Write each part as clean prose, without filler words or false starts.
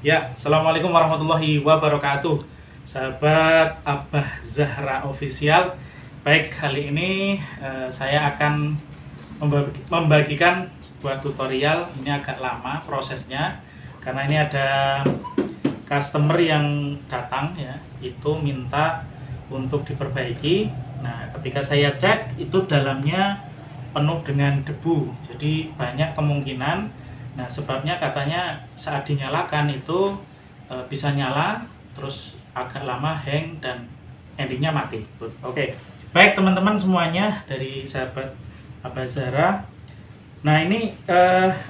Ya, Assalamualaikum warahmatullahi wabarakatuh. Sahabat Abah Zahra Official. Baik, kali ini saya akan membagikan sebuah tutorial. Ini agak lama prosesnya karena ini ada customer yang datang ya, itu minta untuk diperbaiki. Nah, ketika saya cek itu dalamnya penuh dengan debu. Jadi banyak kemungkinan. Nah, sebabnya katanya saat dinyalakan itu bisa nyala, terus agak lama hang dan endingnya mati. Oke, baik teman-teman semuanya dari sahabat Abah Zahra. Nah ini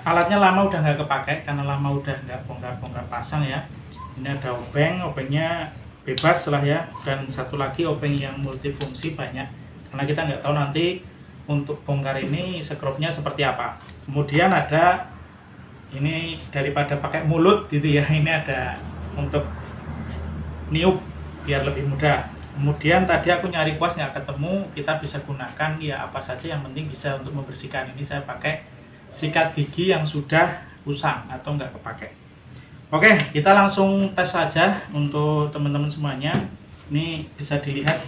alatnya lama udah nggak kepakai karena lama udah nggak bongkar-bongkar pasang ya. Ini ada obengnya bebas lah ya, dan satu lagi obeng yang multifungsi banyak. Karena kita nggak tahu nanti untuk bongkar ini skrupnya seperti apa. Kemudian ada ini daripada pakai mulut gitu ya, ini ada untuk niup biar lebih mudah. Kemudian tadi aku nyari kuas nggak ketemu, kita bisa gunakan ya apa saja yang penting bisa untuk membersihkan. Ini saya pakai sikat gigi yang sudah usang atau nggak kepakai. Oke, kita langsung tes saja untuk teman-teman semuanya. Ini bisa dilihat.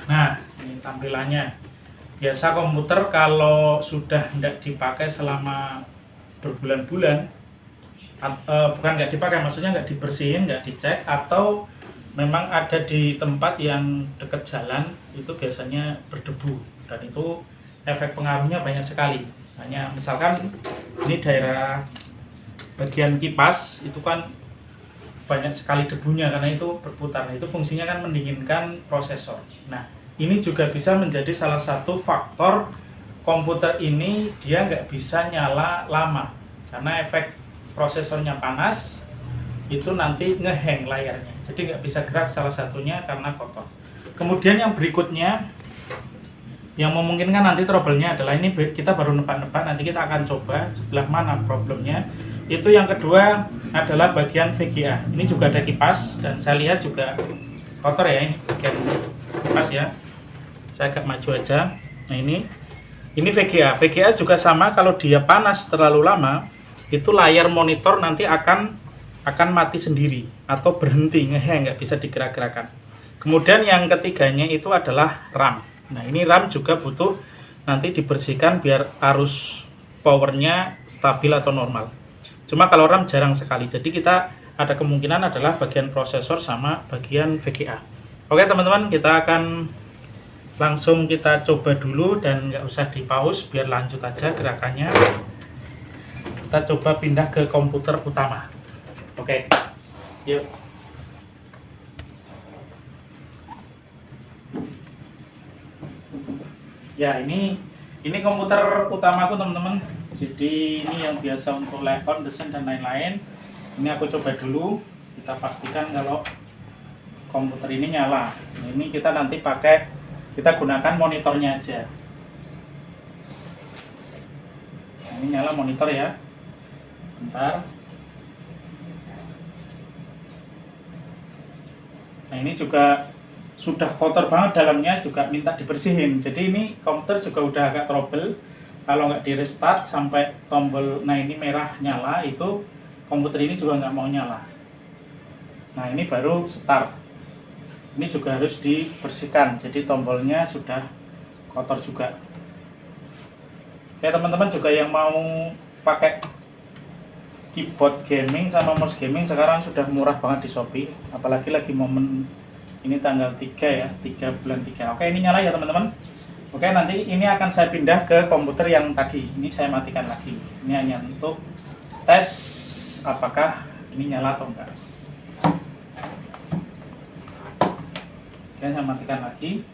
Nah, ini tampilannya. Biasa komputer kalau sudah tidak dipakai selama berbulan-bulan, bukan nggak dipakai, maksudnya nggak dibersihin, nggak dicek, atau memang ada di tempat yang dekat jalan, itu biasanya berdebu, dan itu efek pengaruhnya banyak sekali. Hanya misalkan ini daerah bagian kipas itu kan banyak sekali debunya karena itu berputar. Itu fungsinya kan mendinginkan prosesor. Nah, ini juga bisa menjadi salah satu faktor komputer ini dia nggak bisa nyala lama karena efek prosesornya panas, itu nanti ngehang layarnya, jadi nggak bisa gerak, salah satunya karena kotor. Kemudian yang berikutnya yang memungkinkan nanti trouble-nya adalah ini, kita baru nebak-nebak, nanti kita akan coba sebelah mana problemnya. Itu yang kedua adalah bagian VGA. Ini juga ada kipas dan saya lihat juga kotor ya, ini bagian kipas ya. Saya agak maju aja. Nah ini VGA. VGA juga sama, kalau dia panas terlalu lama, itu layar monitor nanti akan mati sendiri atau berhenti, ngehang, nggak bisa digerak-gerakan. Kemudian yang ketiganya itu adalah RAM. Nah ini RAM juga butuh nanti dibersihkan biar arus powernya stabil atau normal. Cuma kalau RAM jarang sekali, jadi kita ada kemungkinan adalah bagian prosesor sama bagian VGA. Oke teman-teman, kita akan langsung kita coba dulu dan nggak usah di pause, biar lanjut aja gerakannya. Kita coba pindah ke komputer utama. Oke, yuk. Ya ini komputer utamaku teman-teman. Jadi ini yang biasa untuk live on, desain dan lain-lain. Ini aku coba dulu, kita pastikan kalau komputer ini nyala. Ini kita nanti kita gunakan monitornya aja. Ini nyala monitor ya. Bentar. Nah ini juga sudah kotor banget dalamnya, juga minta dibersihin. Jadi ini komputer juga udah agak trouble. Kalau nggak di restart sampai tombol, nah ini merah nyala, itu komputer ini juga nggak mau nyala. Nah ini baru start. Ini juga harus dibersihkan, jadi tombolnya sudah kotor juga. Oke teman-teman juga yang mau pakai keyboard gaming sama mouse gaming sekarang sudah murah banget di Shopee, apalagi lagi momen ini tanggal 3 ya, 3 bulan 3. Oke ini nyala ya teman-teman. Oke nanti ini akan saya pindah ke komputer yang tadi, ini saya matikan lagi. Ini hanya untuk tes apakah ini nyala atau enggak. Oke, saya matikan lagi.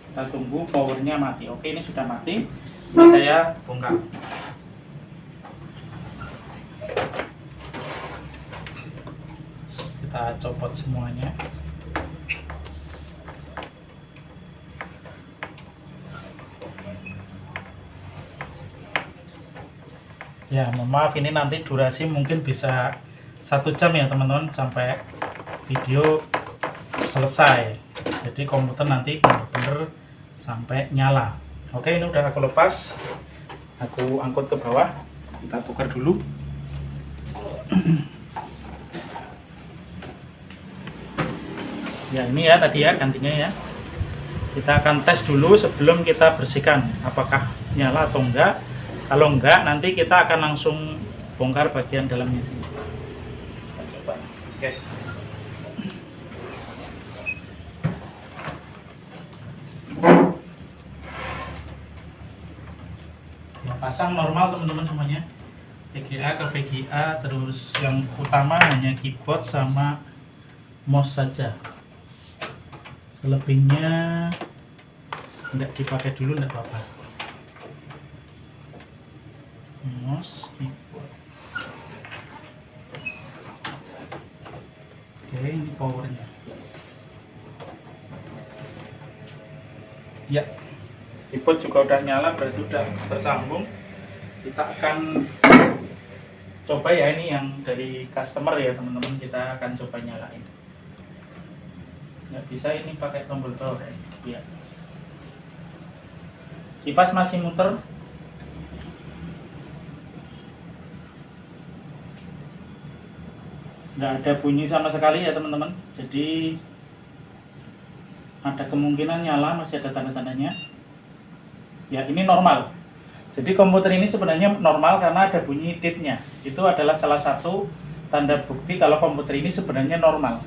Kita tunggu powernya mati. Oke, ini sudah mati. Ini saya bongkar. Kita copot semuanya. Ya, mohon maaf ini nanti durasi mungkin bisa 1 jam ya teman-teman sampai video selesai. Jadi komputer nanti benar-benar sampai nyala. Oke, ini udah aku lepas. Aku angkut ke bawah, kita tukar dulu. Ya ini ya tadi ya gantinya ya. Kita akan tes dulu sebelum kita bersihkan apakah nyala atau enggak. Kalau enggak, nanti kita akan langsung bongkar bagian dalamnya sini. Kita coba. Oke. Ya, pasang normal teman-teman semuanya. VGA ke VGA, terus yang utama hanya keyboard sama mouse saja. Selebihnya enggak dipakai dulu, enggak apa-apa. Mouse, keyboard. Oke, ini powernya. Ya, keyboard juga udah nyala, berarti udah tersambung. Kita akan coba ya, ini yang dari customer ya teman-teman, kita akan coba nyalain. Nggak bisa ini pakai tombol power ya. Kipas masih muter. Nggak ada bunyi sama sekali ya teman-teman, jadi ada kemungkinan nyala, masih ada tanda-tandanya ya. Ini normal, jadi komputer ini sebenarnya normal karena ada bunyi titnya. Itu adalah salah satu tanda bukti kalau komputer ini sebenarnya normal.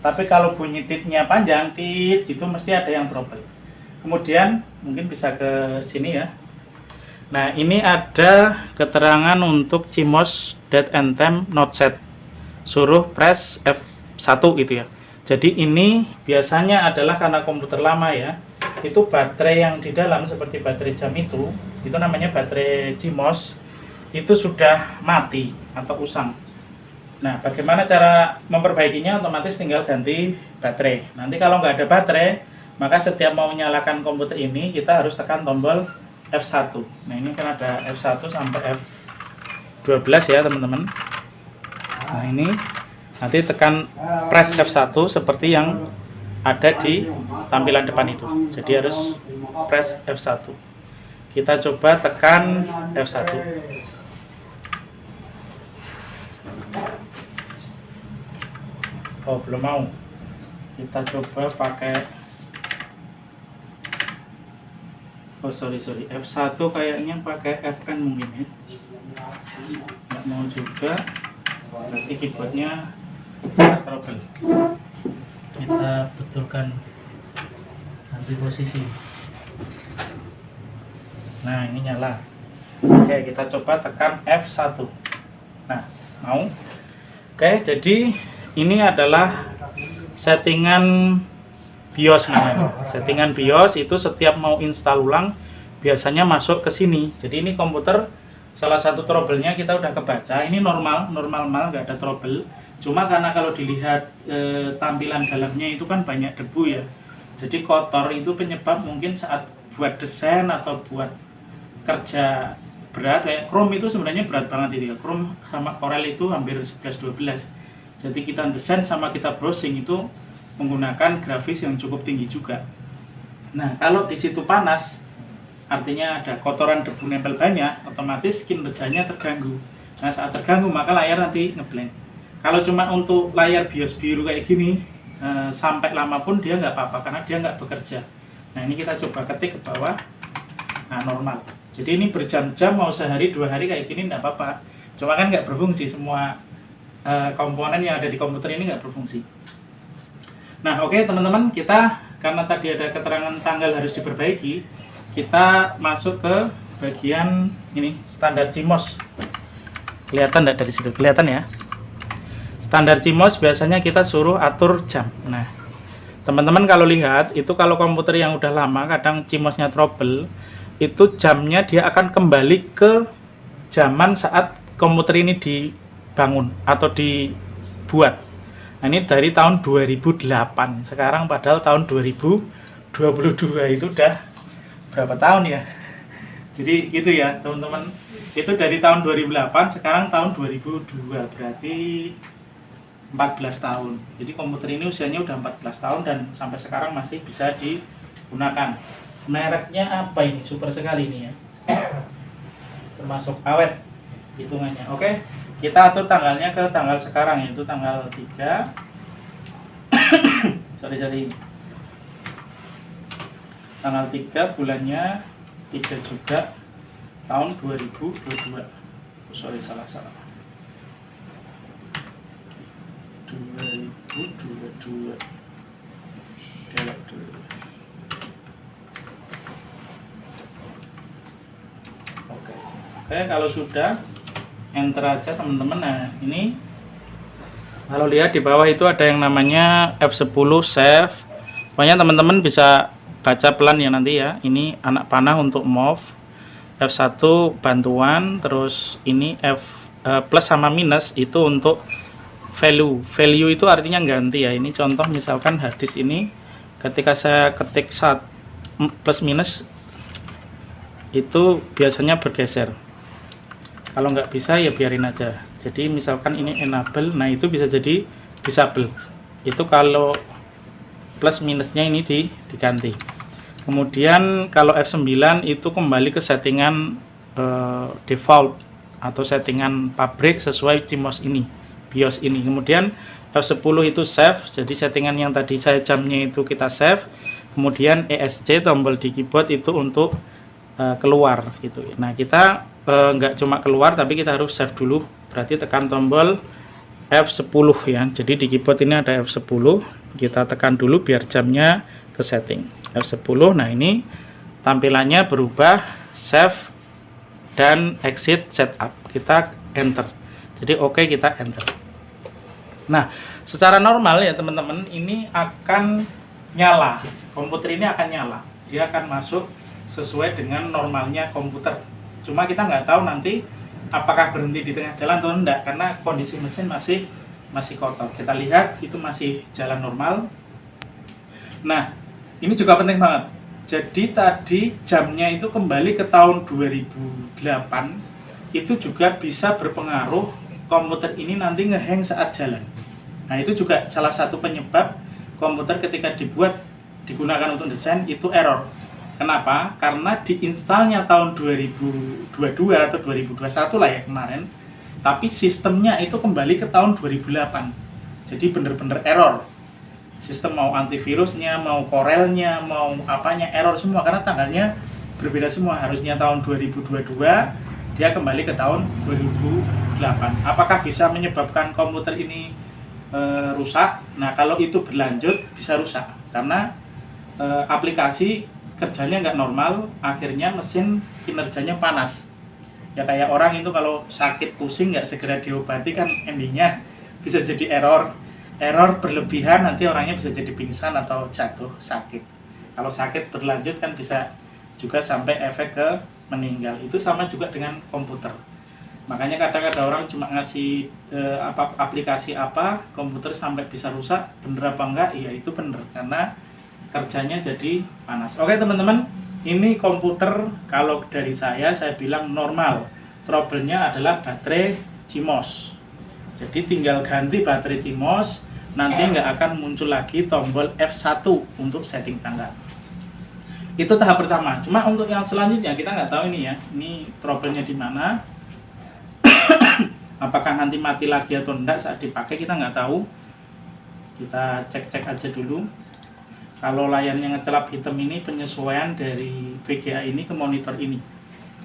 Tapi kalau bunyi titnya panjang, tit gitu, mesti ada yang trouble. Kemudian mungkin bisa ke sini ya. Nah ini ada keterangan untuk CMOS date and time not set, suruh press F1 gitu ya. Jadi ini biasanya adalah karena komputer lama ya, itu baterai yang di dalam seperti baterai jam itu namanya baterai CMOS, itu sudah mati atau usang. Nah bagaimana cara memperbaikinya? Otomatis tinggal ganti baterai. Nanti kalau nggak ada baterai, maka setiap mau menyalakan komputer ini kita harus tekan tombol F1. Nah ini kan ada F1 sampai F12 ya teman-teman. Nah ini nanti tekan press F1 seperti yang ada di tampilan depan itu. Jadi harus press F1. Kita coba tekan F1. Oh belum mau. Kita coba pakai, oh sorry F1 kayaknya pakai Fn mungkin ya. Nggak mau juga, berarti keyboardnya trouble. Kita betulkan, ganti posisi. Nah ini nyala. Oke, kita coba tekan F1. Nah mau. Oke, jadi ini adalah settingan BIOS namanya. Settingan BIOS itu setiap mau install ulang biasanya masuk ke sini. Jadi ini komputer salah satu trouble-nya kita udah kebaca. Ini normal nggak ada trouble. Cuma karena kalau dilihat tampilan dalamnya itu kan banyak debu ya. Jadi kotor, itu penyebab mungkin saat buat desain atau buat kerja berat kayak Chrome itu sebenarnya berat banget itu ya. Chrome sama Corel itu hampir 11-12. Jadi kita desain sama kita browsing itu menggunakan grafis yang cukup tinggi juga. Nah kalau di situ panas, artinya ada kotoran debu nempel banyak, otomatis kinerjanya terganggu. Nah saat terganggu maka layar nanti ngeblank. Kalau cuma untuk layar BIOS biru kayak gini, sampai lama pun dia nggak apa-apa karena dia nggak bekerja. Nah ini kita coba ketik ke bawah. Nah normal. Jadi ini berjam-jam, mau sehari 2 hari kayak gini nggak apa-apa. Cuma kan nggak berfungsi, semua komponen yang ada di komputer ini nggak berfungsi. Nah oke teman-teman, kita karena tadi ada keterangan tanggal harus diperbaiki, kita masuk ke bagian ini, standar CMOS. Kelihatan nggak dari situ? Kelihatan ya. Standar CMOS biasanya kita suruh atur jam. Nah teman-teman kalau lihat itu, kalau komputer yang udah lama kadang CMOS-nya trouble, itu jamnya dia akan kembali ke zaman saat komputer ini dibangun atau dibuat. Nah ini dari tahun 2008, sekarang padahal tahun 2022, itu udah berapa tahun ya. Jadi gitu ya teman-teman, itu dari tahun 2008, sekarang tahun 2002, berarti 14 tahun. Jadi komputer ini usianya udah 14 tahun dan sampai sekarang masih bisa digunakan. Mereknya apa ini? Super sekali ini ya. termasuk awet hitungannya. Oke, kita atur tanggalnya ke tanggal sekarang, yaitu tanggal 3 sorry tanggal 3 bulannya 3 juga tahun 2022. Salah 2022 delete dulu. Oke, kalau sudah enter aja teman-teman. Nah, ini kalau lihat di bawah itu ada yang namanya F10 save. Pokoknya teman-teman bisa baca pelan ya nanti ya. Ini anak panah untuk move, F1 bantuan, terus ini F plus sama minus itu untuk value itu artinya ganti ya. Ini contoh misalkan harddisk ini ketika saya ketik plus minus itu biasanya bergeser. Kalau nggak bisa ya biarin aja. Jadi misalkan ini enable, nah itu bisa jadi disable. Itu kalau plus minusnya ini diganti. Kemudian kalau F9 itu kembali ke settingan default atau settingan pabrik sesuai CMOS ini, BIOS ini. Kemudian F10 itu save, jadi settingan yang tadi saya jamnya itu kita save. Kemudian ESC tombol di keyboard itu untuk keluar gitu. Nah, kita nggak cuma keluar tapi kita harus save dulu, berarti tekan tombol F10 ya. Jadi di keyboard ini ada F10, kita tekan dulu biar jamnya ke setting F10. Nah, ini tampilannya berubah, save dan exit setup, kita enter. Jadi oke, kita enter. Nah, secara normal ya teman-teman, ini akan nyala, komputer ini akan nyala, dia akan masuk sesuai dengan normalnya komputer. Cuma kita nggak tahu nanti apakah berhenti di tengah jalan atau enggak, karena kondisi mesin masih kotor. Kita lihat itu masih jalan normal. Nah, ini juga penting banget. Jadi tadi jamnya itu kembali ke tahun 2008, itu juga bisa berpengaruh komputer ini nanti ngehang saat jalan. Nah, itu juga salah satu penyebab komputer ketika digunakan untuk desain itu error. Kenapa? Karena diinstalnya tahun 2022 atau 2021 lah ya kemarin, tapi sistemnya itu kembali ke tahun 2008. Jadi bener-bener error. Sistem mau antivirusnya, mau Corelnya, mau apanya error semua karena tanggalnya berbeda semua. Harusnya tahun 2022, dia kembali ke tahun 2008. Apakah bisa menyebabkan komputer ini rusak? Nah, kalau itu berlanjut bisa rusak karena aplikasi kerjanya nggak normal, akhirnya mesin kinerjanya panas. Ya kayak orang itu kalau sakit pusing nggak segera diobati kan endingnya bisa jadi error berlebihan, nanti orangnya bisa jadi pingsan atau jatuh sakit. Kalau sakit berlanjut kan bisa juga sampai efek ke meninggal. Itu sama juga dengan komputer. Makanya kadang ada orang cuma ngasih aplikasi apa, komputer sampai bisa rusak. Bener apa enggak? Iya itu bener, karena kerjanya jadi panas. Oke teman-teman, ini komputer kalau dari saya bilang normal. Trouble-nya adalah baterai CMOS. Jadi tinggal ganti baterai CMOS, nanti nggak akan muncul lagi tombol F1 untuk setting tanggal. Itu tahap pertama. Cuma untuk yang selanjutnya kita nggak tahu ini ya, ini trouble-nya di mana. Apakah nanti mati lagi atau enggak saat dipakai kita nggak tahu. Kita cek-cek aja dulu. Kalau layarnya ngecelap hitam ini penyesuaian dari VGA ini ke monitor ini.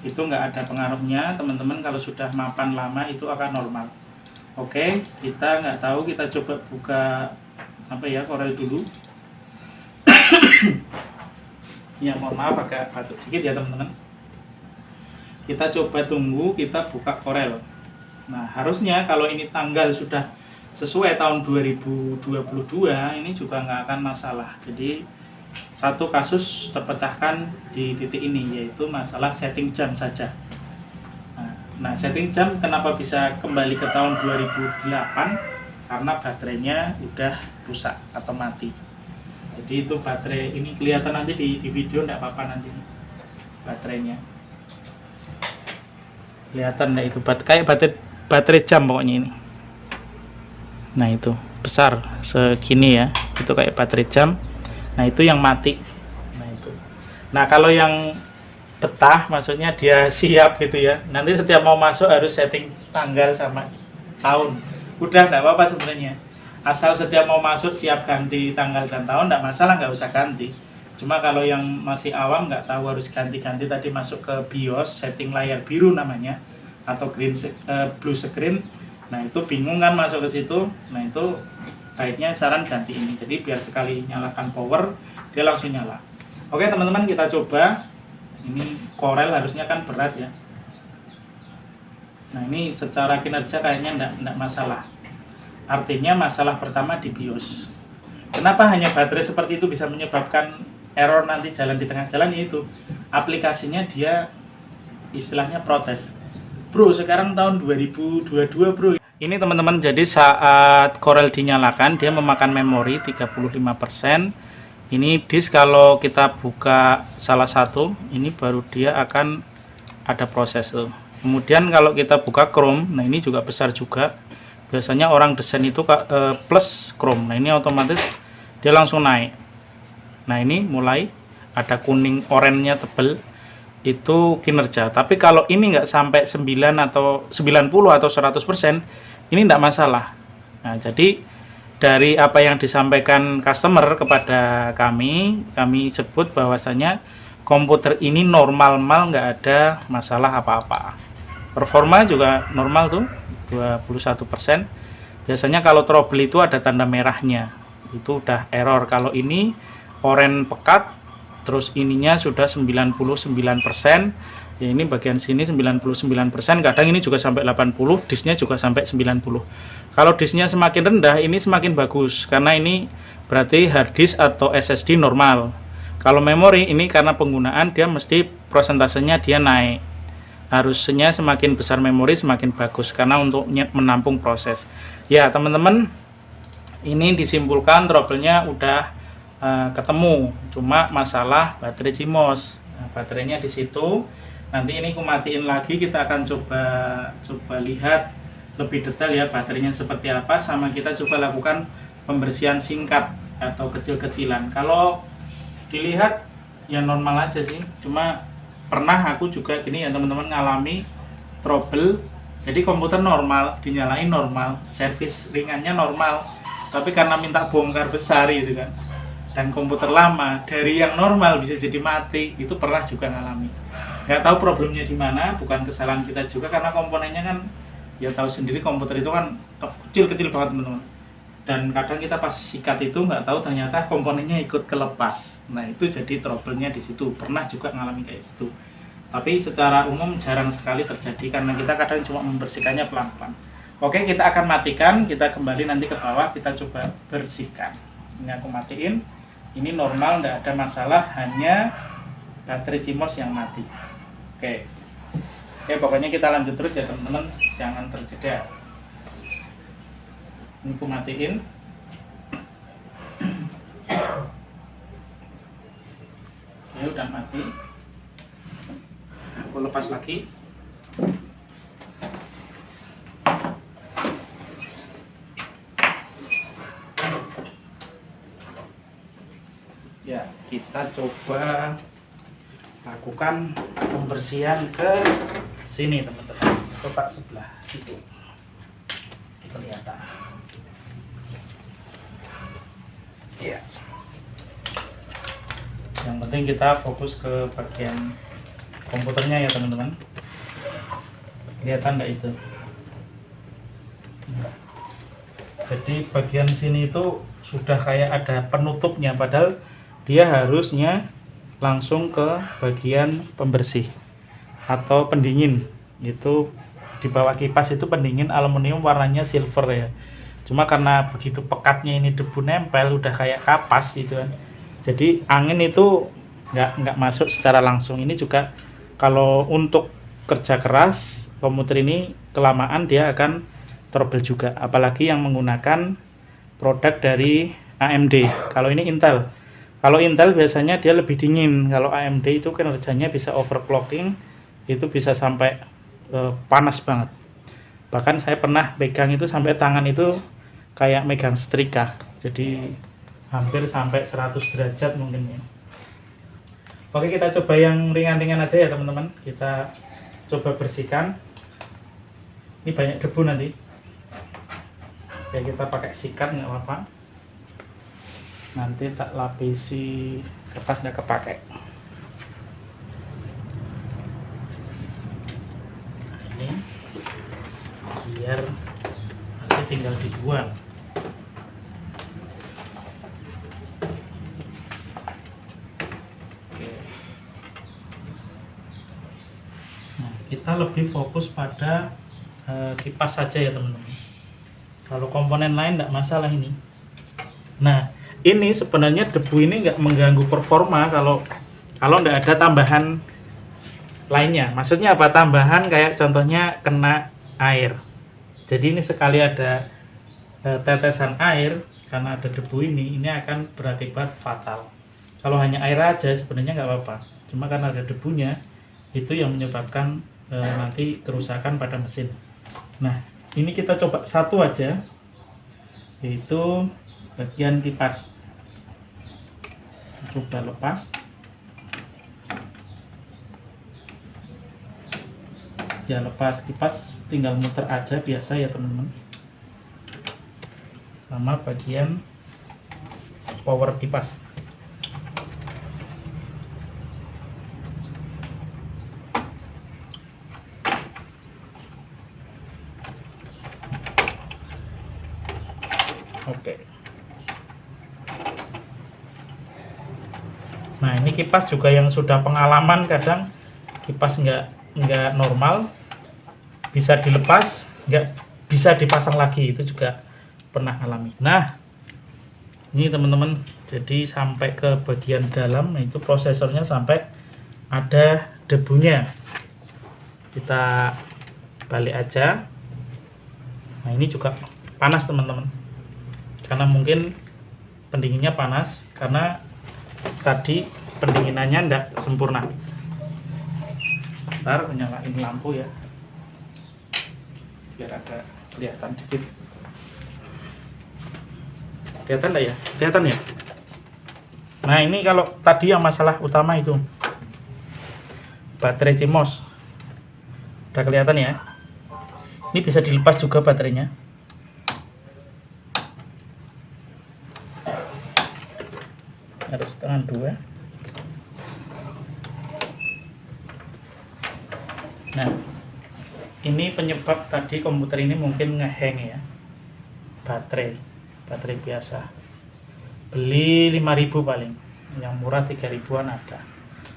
Itu nggak ada pengaruhnya teman-teman, kalau sudah mapan lama itu akan normal. Oke, kita nggak tahu, kita coba buka Corel dulu. Ya mohon maaf agak batuk dikit ya teman-teman. Kita coba tunggu, kita buka Corel. Nah harusnya kalau ini tanggal sudah sesuai tahun 2022 ini juga nggak akan masalah. Jadi satu kasus terpecahkan di titik ini, yaitu masalah setting jam saja. Nah setting jam kenapa bisa kembali ke tahun 2008? Karena baterainya udah rusak atau mati. Jadi itu baterai ini kelihatan nanti di video, nggak apa-apa nanti baterainya kelihatan. Nggak itu kayak baterai jam pokoknya ini. Nah itu besar segini ya, itu kayak baterai jam. Nah itu yang mati. Nah kalau yang betah, maksudnya dia siap gitu ya. Nanti setiap mau masuk harus setting tanggal sama tahun. Udah nggak apa-apa sebenarnya. Asal setiap mau masuk siap ganti tanggal dan tahun, nggak masalah, nggak usah ganti. Cuma kalau yang masih awam nggak tahu harus ganti-ganti, tadi masuk ke BIOS, setting layar biru namanya, atau blue screen. Nah itu bingung kan masuk ke situ. Nah itu baiknya saran ganti ini. Jadi biar sekali nyalakan power dia langsung nyala. Oke teman-teman, kita coba. Ini Corel harusnya kan berat ya. Nah ini secara kinerja kayaknya enggak masalah. Artinya masalah pertama di BIOS. Kenapa hanya baterai seperti itu bisa menyebabkan error nanti jalan di tengah jalan, yaitu aplikasinya dia istilahnya protes. Bro, sekarang tahun 2022 bro. Ini teman-teman, jadi saat Corel dinyalakan dia memakan memori 35%. Ini disk kalau kita buka salah satu, ini baru dia akan ada proses tuh. Kemudian kalau kita buka Chrome, nah ini juga besar juga. Biasanya orang desain itu plus Chrome. Nah ini otomatis dia langsung naik. Nah ini mulai ada kuning oranye tebel, itu kinerja. Tapi kalau ini nggak sampai 9 atau 90 atau 100%, ini nggak masalah. Nah jadi dari apa yang disampaikan customer kepada kami sebut bahwasanya komputer ini normal, nggak ada masalah apa-apa. Performa juga normal tuh 21%. Biasanya kalau trouble itu ada tanda merahnya, itu udah error. Kalau ini oranye pekat, terus ininya sudah 99%. Ya ini bagian sini 99%, kadang ini juga sampai 80, disknya juga sampai 90. Kalau disknya semakin rendah ini semakin bagus, karena ini berarti hard disk atau SSD normal. Kalau memori ini karena penggunaan dia mesti prosentasenya dia naik. Harusnya semakin besar memori semakin bagus, karena untuk menampung proses. Ya teman-teman, ini disimpulkan trouble-nya udah ketemu, cuma masalah baterai CMOS. Nah, baterainya di situ. Nanti ini aku matiin lagi, kita akan coba lihat lebih detail ya baterainya seperti apa, sama kita coba lakukan pembersihan singkat atau kecil-kecilan. Kalau dilihat ya normal aja sih, cuma pernah aku juga gini ya teman-teman, ngalami trouble. Jadi komputer normal, dinyalain normal, servis ringannya normal, tapi karena minta bongkar besar gitu kan, dan komputer lama, dari yang normal bisa jadi mati, itu pernah juga ngalami. Nggak tahu problemnya di mana, bukan kesalahan kita juga, karena komponennya kan ya tahu sendiri, komputer itu kan kecil-kecil banget teman-teman. Dan kadang kita pas sikat itu nggak tahu ternyata komponennya ikut kelepas. Nah itu jadi trouble-nya di situ. Pernah juga ngalami kayak gitu. Tapi secara umum jarang sekali terjadi, karena kita kadang cuma membersihkannya pelan-pelan. Oke, kita akan matikan, kita kembali nanti ke bawah, kita coba bersihkan. Ini aku matiin. Ini normal, nggak ada masalah, hanya baterai CMOS yang mati. Oke, pokoknya kita lanjut terus ya teman-teman, jangan terjeda. Ini aku matiin. Ya udah mati. Aku lepas lagi. Ya, kita coba lakukan pembersihan ke sini teman-teman. Coba sebelah situ kelihatan. Ya. Yang penting kita fokus ke bagian komputernya ya teman-teman. Kelihatan nggak itu? Jadi bagian sini itu sudah kayak ada penutupnya, padahal dia harusnya langsung ke bagian pembersih atau pendingin. Itu di bawah kipas itu pendingin aluminium warnanya silver ya. Cuma karena begitu pekatnya ini debu nempel, udah kayak kapas gitu kan. Jadi angin itu nggak masuk secara langsung. Ini juga kalau untuk kerja keras komputer ini kelamaan dia akan trouble juga. Apalagi yang menggunakan produk dari AMD. Kalau ini Intel. Kalau Intel biasanya dia lebih dingin. Kalau AMD itu kinerjanya bisa overclocking, itu bisa sampai panas banget. Bahkan saya pernah pegang itu sampai tangan itu kayak megang setrika. Jadi hampir sampai 100 derajat mungkin ya. Oke, kita coba yang ringan-ringan aja ya teman-teman. Kita coba bersihkan. Ini banyak debu nanti. Oke, kita pakai sikat nggak apa-apa. Nanti tak lapisi kertas nggak kepake. Nah, ini biar nanti tinggal dibuang. Kita lebih fokus pada kipas saja ya teman-teman. Kalau komponen lain tidak masalah ini. Nah, ini sebenarnya debu ini nggak mengganggu performa kalau tidak ada tambahan lainnya. Maksudnya apa? Tambahan kayak contohnya kena air. Jadi ini sekali ada tetesan air karena ada debu ini akan berakibat fatal. Kalau hanya air aja sebenarnya nggak apa-apa. Cuma karena ada debunya itu yang menyebabkan nanti kerusakan pada mesin. Nah, ini kita coba satu aja, yaitu bagian kipas. Coba lepas. Ya, lepas kipas, tinggal muter aja biasa ya teman-teman. Sama bagian power kipas. Oke. Nah, ini kipas juga yang sudah pengalaman, kadang kipas nggak normal, bisa dilepas, nggak bisa dipasang lagi, itu juga pernah alami. Nah, ini teman-teman, jadi sampai ke bagian dalam, nah itu prosesornya sampai ada debunya. Kita balik aja. Nah, ini juga panas teman-teman, karena mungkin pendinginnya panas karena tadi pendinginannya tidak sempurna. Ntar nyalain lampu ya biar ada kelihatan dikit. Kelihatan enggak ya? Kelihatan ya? Nah, ini kalau tadi yang masalah utama itu baterai CMOS udah kelihatan ya. Ini bisa dilepas juga baterainya. Harus tangan 2. Nah, ini penyebab tadi komputer ini mungkin ngehang ya. Baterai biasa. Beli 5.000 paling. Yang murah 3.000-an ada.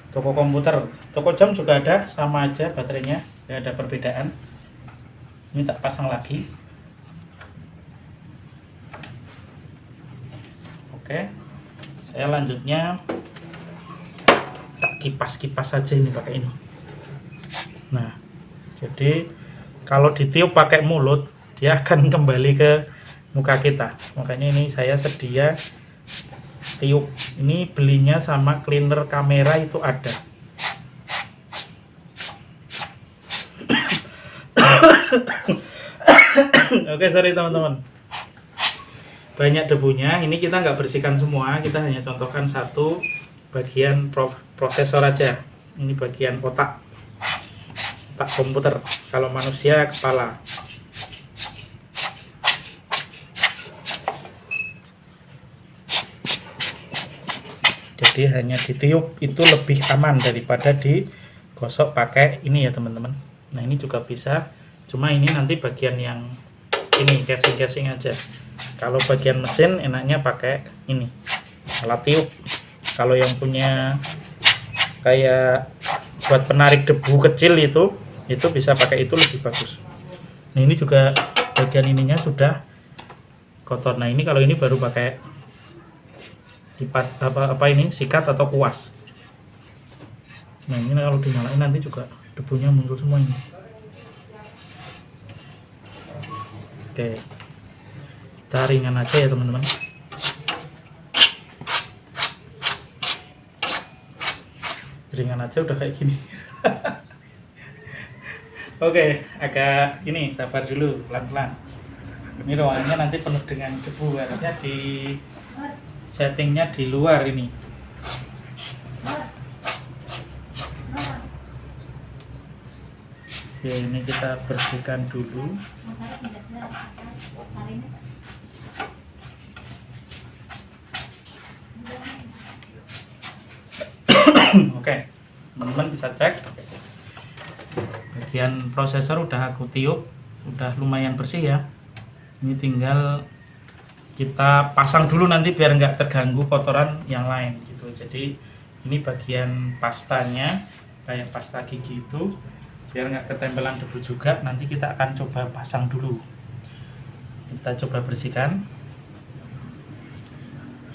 Toko komputer, toko jam juga ada, sama aja baterainya, tidak ada perbedaan. Ini tak pasang lagi. Oke. Saya lanjutnya tak kipas-kipas saja ini pakai ini. Nah, jadi kalau ditiup pakai mulut dia akan kembali ke muka kita. Makanya ini saya sedia tiup. Ini belinya sama cleaner kamera itu ada. Oke, sorry teman-teman. Banyak debunya, ini kita nggak bersihkan semua, kita hanya contohkan satu bagian prosesor aja. Ini bagian otak komputer, kalau manusia kepala. Jadi hanya ditiup itu lebih aman daripada digosok pakai ini ya teman-teman. Nah, ini juga bisa, cuma ini nanti bagian yang ini casing aja. Kalau bagian mesin enaknya pakai ini alat tiup. Kalau yang punya kayak buat penarik debu kecil itu bisa pakai itu lebih bagus. Nah, ini juga bagian ininya sudah kotor. Nah, ini kalau ini baru pakai kipas apa ini sikat atau kuas. Nah, ini kalau dinyalain nanti juga debunya muncul semua ini. Oke. Kita ringan aja ya teman-teman. Ringan aja udah kayak gini. Oke, agak ini sabar dulu, pelan-pelan. Ini ruangannya nanti penuh dengan debu, harusnya di settingnya di luar ini. Oke, ini kita bersihkan dulu. Oke, teman-teman bisa cek bagian prosesor udah aku tiup, udah lumayan bersih ya. Ini tinggal kita pasang dulu nanti biar nggak terganggu kotoran yang lain gitu. Jadi ini bagian pastanya kayak pasta gigi itu, biar nggak ketempelan debu juga. Nanti kita akan coba pasang dulu. Kita coba bersihkan.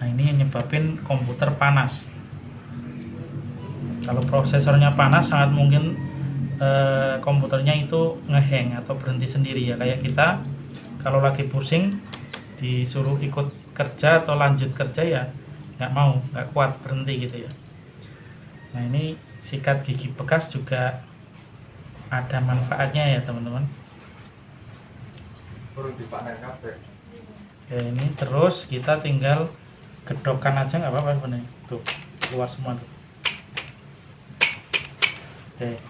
Nah, ini yang nyebabin komputer panas. Kalau prosesornya panas, sangat mungkin komputernya itu ngehang atau berhenti sendiri ya. Kayak kita kalau lagi pusing disuruh ikut kerja atau lanjut kerja ya nggak mau, nggak kuat, berhenti gitu ya. Nah, ini sikat gigi bekas juga ada manfaatnya ya teman-teman. Oke, ini terus kita tinggal gedokkan aja, nggak apa-apa nih. Tuh, keluar semua tuh. Oke.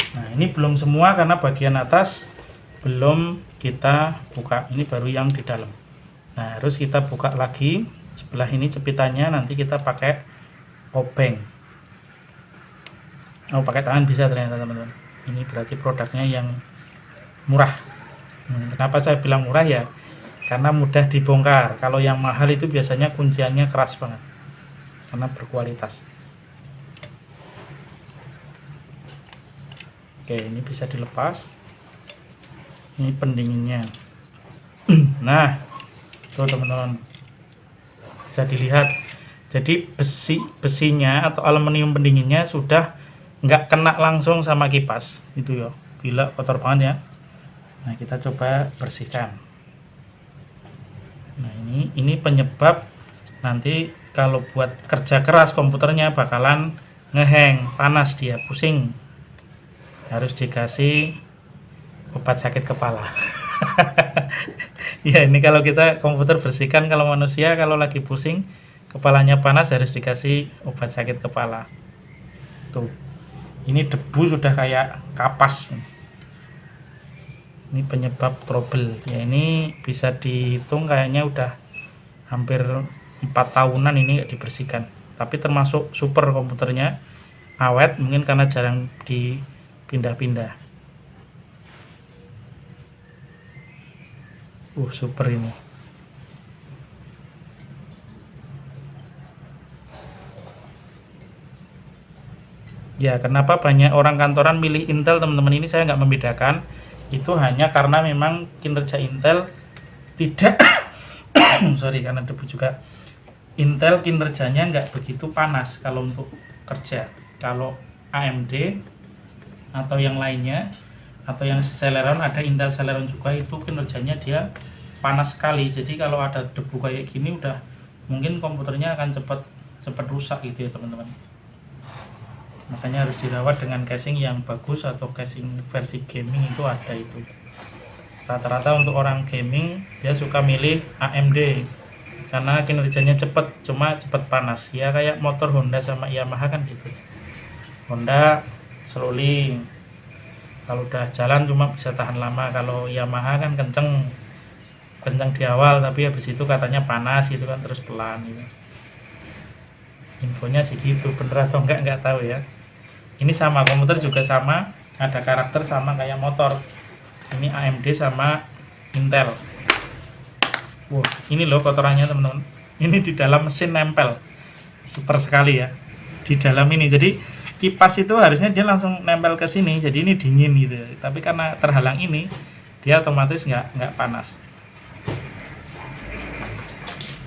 Nah, ini belum semua karena bagian atas belum kita buka. Ini baru yang di dalam. Nah, harus kita buka lagi sebelah ini cepitannya. Nanti kita pakai obeng. Oh, pakai tangan bisa ternyata teman-teman. Ini berarti produknya yang murah. Kenapa saya bilang murah ya? Karena mudah dibongkar. Kalau yang mahal itu biasanya kunciannya keras banget karena berkualitas. Oke, ini bisa dilepas. Ini pendinginnya. Nah, tuh teman-teman, bisa dilihat. Jadi besinya atau aluminium pendinginnya sudah nggak kena langsung sama kipas. Itu ya, gila kotor banget ya. Nah, kita coba bersihkan. Nah, ini penyebab nanti kalau buat kerja keras komputernya bakalan ngehang, panas dia, pusing. Harus dikasih obat sakit kepala. Ya, ini kalau kita komputer bersihkan, kalau manusia kalau lagi pusing, kepalanya panas harus dikasih obat sakit kepala. Tuh. Ini debu sudah kayak kapas. Ini penyebab trouble. Ya, ini bisa dihitung kayaknya udah hampir 4 tahunan ini nggak dibersihkan. Tapi termasuk super komputernya, awet, mungkin karena jarang dipindah-pindah. Super ini. Ya, kenapa banyak orang kantoran milih Intel teman-teman, ini saya nggak membedakan. Itu hanya karena memang kinerja Intel tidak sorry karena debu juga. Intel kinerjanya nggak begitu panas kalau untuk kerja. Kalau AMD atau yang lainnya atau yang Celeron, ada Intel Celeron juga, itu kinerjanya dia panas sekali. Jadi kalau ada debu kayak gini udah mungkin komputernya akan cepat rusak gitu ya teman-teman. Makanya harus dirawat dengan casing yang bagus atau casing versi gaming itu ada itu. Rata-rata untuk orang gaming dia suka milih AMD karena kinerjanya cepat, cuma cepat panas. Ya kayak motor Honda sama Yamaha kan gitu. Honda slowly, kalau udah jalan cuma bisa tahan lama. Kalau Yamaha kan kenceng di awal, tapi habis itu katanya panas gitu kan, terus pelan gitu. Infonya sih gitu, bener atau enggak tahu ya. Ini sama, komputer juga sama, ada karakter sama kayak motor. Ini AMD sama Intel. Wah, ini loh kotorannya teman-teman. Ini di dalam mesin nempel. Super sekali ya. Di dalam ini. Jadi kipas itu harusnya dia langsung nempel ke sini. Jadi ini dingin gitu. Tapi karena terhalang ini, dia otomatis nggak panas.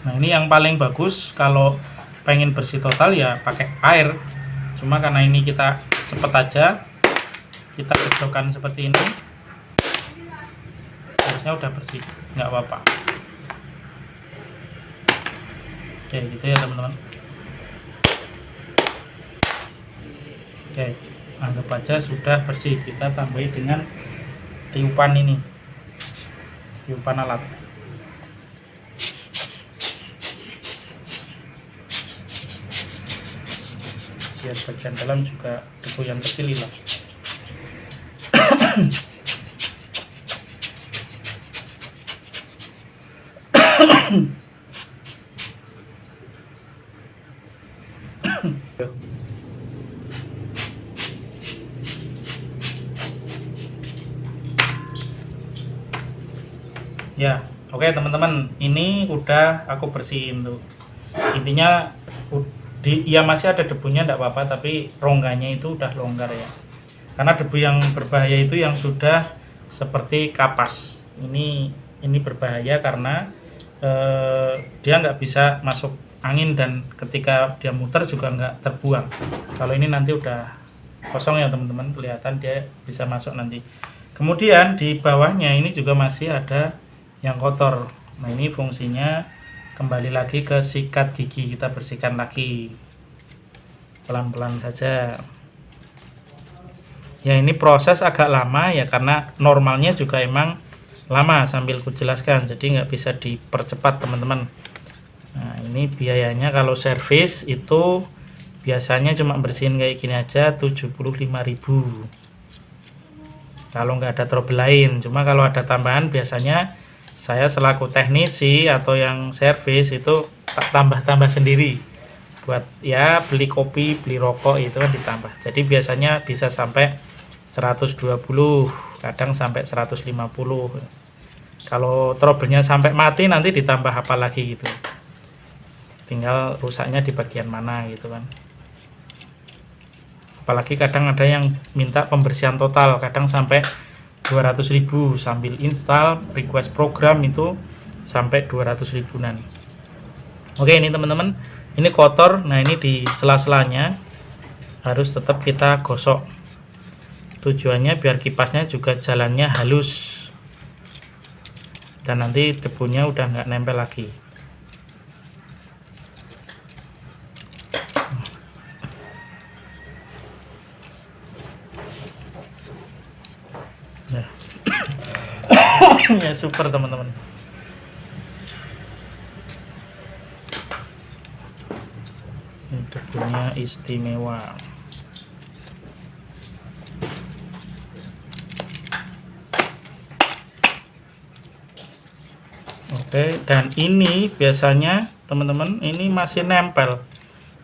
Nah, ini yang paling bagus kalau pengen bersih total ya pakai air. Cuma karena ini kita cepet aja, kita gedokkan seperti ini, harusnya udah bersih, nggak apa-apa. Oke, gitu ya teman-teman. Oke, anggap aja sudah bersih. Kita tambahin dengan tiupan ini, tiupan alat. Biar bagian dalam juga debu yang kecil hilang. Ya, oke teman-teman, ini udah aku bersihin tuh. Intinya ya masih ada debunya enggak apa-apa, tapi rongganya itu udah longgar ya. Karena debu yang berbahaya itu yang sudah seperti kapas. Ini berbahaya karena dia nggak bisa masuk angin, dan ketika dia muter juga nggak terbuang. Kalau ini nanti udah kosong ya teman-teman, kelihatan dia bisa masuk nanti. Kemudian di bawahnya ini juga masih ada yang kotor. Nah, ini fungsinya kembali lagi ke sikat gigi, kita bersihkan lagi pelan-pelan saja. Ya, ini proses agak lama ya, karena normalnya juga emang lama, sambil ku jelaskan, jadi nggak bisa dipercepat teman-teman. Nah, ini biayanya kalau servis itu biasanya cuma bersihin kayak gini aja 75.000 kalau nggak ada trouble lain. Cuma kalau ada tambahan biasanya saya selaku teknisi atau yang servis itu tak tambah-tambah sendiri, buat ya beli kopi, beli rokok itu kan ditambah. Jadi biasanya bisa sampai 120, kadang sampai 150. Kalau trouble-nya sampai mati nanti ditambah apa lagi gitu, tinggal rusaknya di bagian mana gitu kan. Apalagi kadang ada yang minta pembersihan total, kadang sampai 200.000 sambil install, request program itu sampai 200 ribuan. Oke, ini teman-teman, ini kotor. Nah, ini di sela-selanya harus tetap kita gosok. Tujuannya biar kipasnya juga jalannya halus, dan nanti debunya udah nggak nempel lagi. Nah. Ya super teman-teman. Ini debunya istimewa. Oke, dan ini biasanya teman-teman ini masih nempel.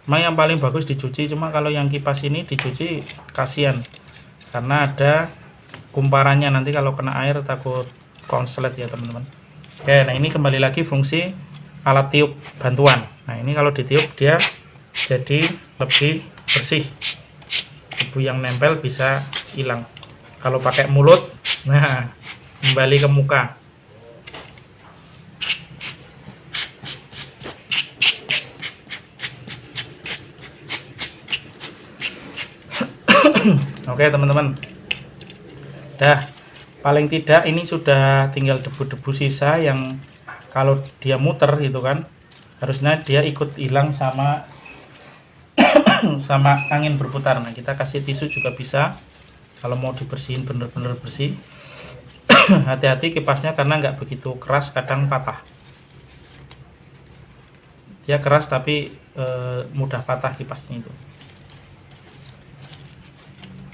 Memang yang paling bagus dicuci, cuma kalau yang kipas ini dicuci kasihan karena ada kumparannya, nanti kalau kena air takut konslet ya teman-teman. Oke, nah ini kembali lagi fungsi alat tiup bantuan. Nah, ini kalau ditiup dia jadi lebih bersih, debu yang nempel bisa hilang. Kalau pakai mulut, nah kembali ke muka. Oke teman-teman, dah paling tidak ini sudah tinggal debu-debu sisa yang kalau dia muter gitu kan, harusnya dia ikut hilang sama sama angin berputar. Nah, kita kasih tisu juga bisa kalau mau dibersihin bener-bener bersih. Hati-hati kipasnya karena nggak begitu keras, kadang patah. Dia keras tapi mudah patah kipasnya itu,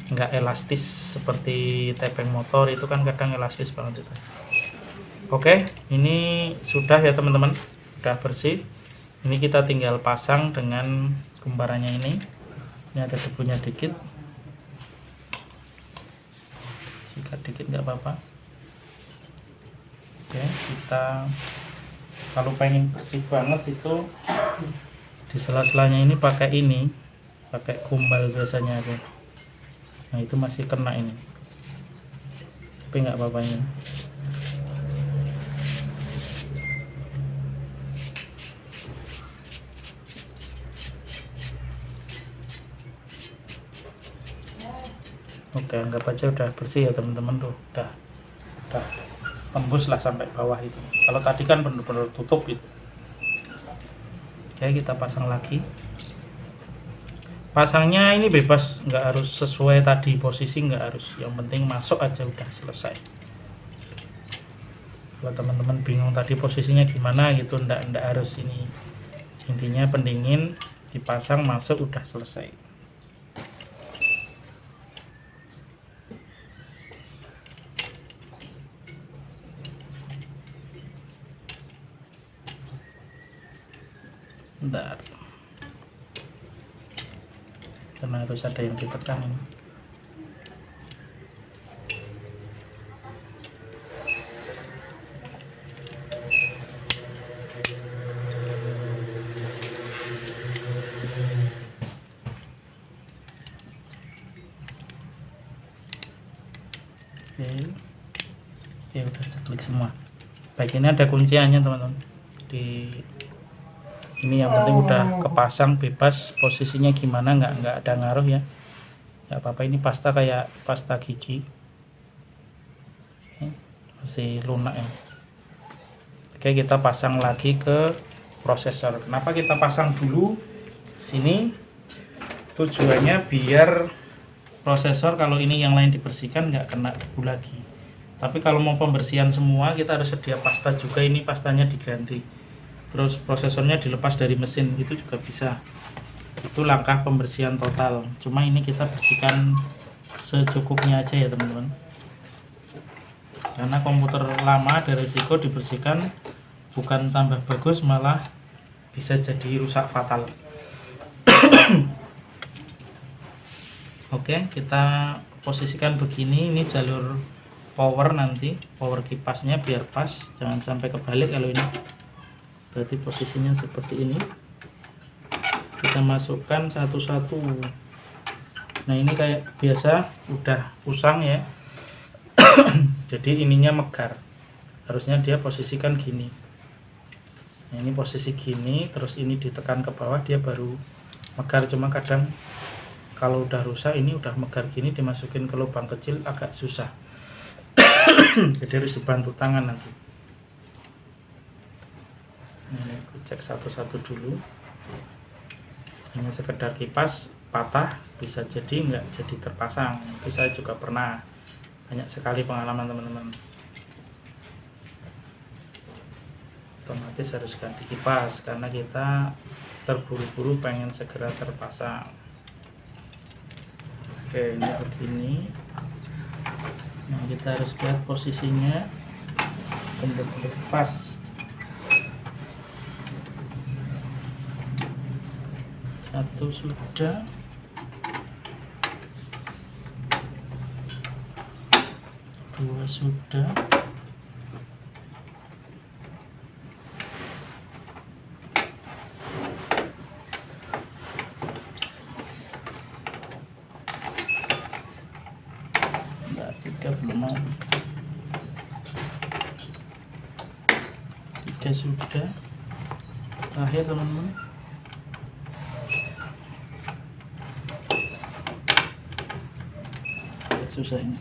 nggak elastis seperti tepeng motor itu kan, kadang elastis banget itu. Oke, ini sudah ya teman-teman, udah bersih. Ini kita tinggal pasang dengan kumparannya ini. Ini ada debunya dikit, sikat dikit nggak apa-apa. Oke, kita kalau pengen bersih banget itu di sela-selanya ini pakai kumbal biasanya aja. Nah, itu masih kena ini, tapi nggak apa-apa ini. Oke, anggap aja udah bersih ya teman-teman tuh, udah tembus lah sampai bawah itu. Kalau tadi kan bener-bener tutup itu. Oke, kita pasang lagi. Pasangnya ini bebas, nggak harus sesuai tadi posisi, nggak harus, yang penting masuk aja udah selesai. Kalau teman-teman bingung tadi posisinya gimana gitu, ndak harus ini. Intinya pendingin dipasang, masuk, udah selesai. Bentar, karena harus ada yang ditekan ini. Oke, udah klik semua. Baik, ini ada kunciannya teman-teman. Ini yang penting udah kepasang bebas, posisinya gimana nggak ada ngaruh ya. Nggak apa-apa, ini pasta kayak pasta gigi. Oke, masih lunak ya. Oke, kita pasang lagi ke prosesor. Kenapa kita pasang dulu sini? Tujuannya biar prosesor kalau ini yang lain dibersihkan nggak kena debu lagi. Tapi kalau mau pembersihan semua kita harus sedia pasta juga, ini pastanya diganti. Terus prosesornya dilepas dari mesin, itu juga bisa. Itu langkah pembersihan total. Cuma ini kita bersihkan secukupnya aja ya teman-teman. Karena komputer lama ada risiko dibersihkan bukan tambah bagus, malah bisa jadi rusak fatal. Oke, kita posisikan begini. Ini jalur power, nanti power kipasnya biar pas, jangan sampai kebalik kalau ini. Berarti posisinya seperti ini. Kita masukkan satu-satu. Nah, ini kayak biasa udah usang ya. Jadi ininya megar. Harusnya dia posisikan gini. Nah, ini posisi gini, terus ini ditekan ke bawah dia baru megar. Cuma kadang kalau udah rusak ini udah megar gini, dimasukin ke lubang kecil agak susah. Jadi harus dibantu tangan nanti. Ini aku cek satu-satu dulu. Ini sekedar kipas patah, bisa jadi nggak jadi terpasang, bisa juga pernah. Banyak sekali pengalaman teman-teman. Otomatis harus ganti kipas karena kita terburu-buru pengen segera terpasang. Oke, ini begini. Nah, kita harus lihat posisinya benar-benar pas. Satu sudah. Dua sudah. Tiga belum mau. Tiga sudah. Terakhir teman-teman. Susah ini.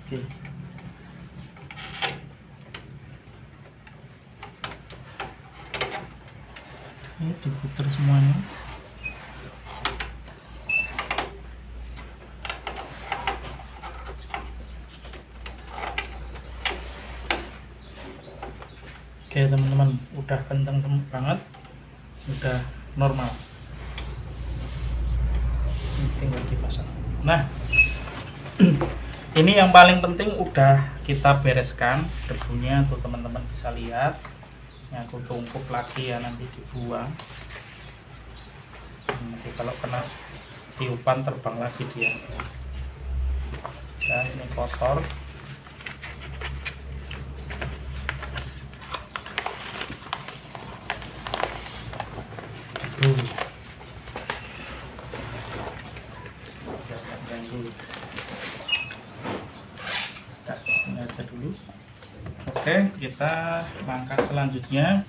Oke. Ini diputar semuanya. Oke teman-teman, udah kenceng banget, udah normal. Ini tinggal dipasang. Nah, ini yang paling penting udah kita bereskan debunya, tuh teman-teman bisa lihat. Yang aku tumpuk lagi ya, nanti dibuang. Nanti kalau kena tiupan terbang lagi dia. Dan ini kotor. Ini aja dulu. Oke, kita langkah selanjutnya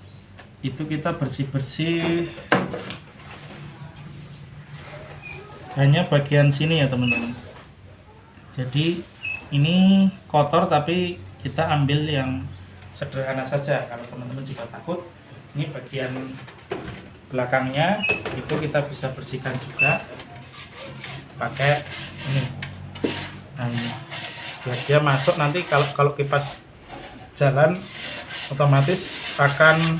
itu kita bersih-bersih hanya bagian sini ya teman-teman. Jadi ini kotor, tapi kita ambil yang sederhana saja. Kalau teman-teman juga takut, ini bagian belakangnya itu kita bisa bersihkan juga pakai ini. Nah, ini biar dia masuk nanti kalau kipas jalan otomatis akan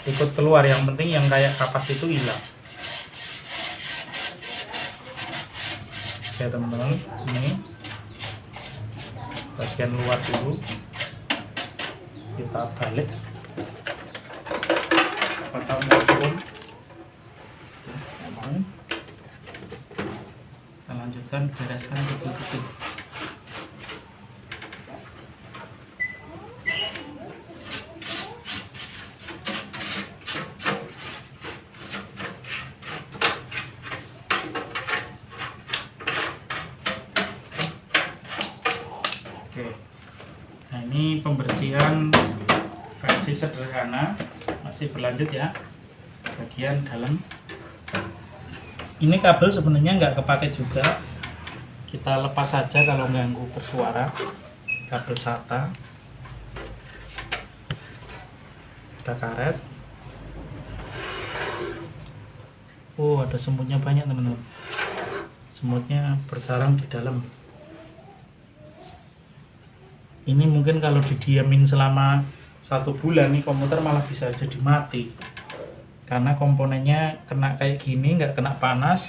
ikut keluar. Yang penting yang kayak kapas itu hilang. Oke teman-teman, ini bagian luar dulu kita balik. Apakah mau turun? Kita lanjutkan bereskan kecil-kecil. Oke, nah ini pembersihan versi sederhana, masih berlanjut ya. Bagian dalam ini kabel sebenarnya nggak kepake juga, kita lepas saja kalau ganggu bersuara. Kabel SATA, ada karet. Oh, ada semutnya banyak teman-teman, semutnya bersarang di dalam. Ini mungkin kalau didiamin selama 1 bulan nih komputer malah bisa jadi mati, karena komponennya kena kayak gini, nggak kena panas,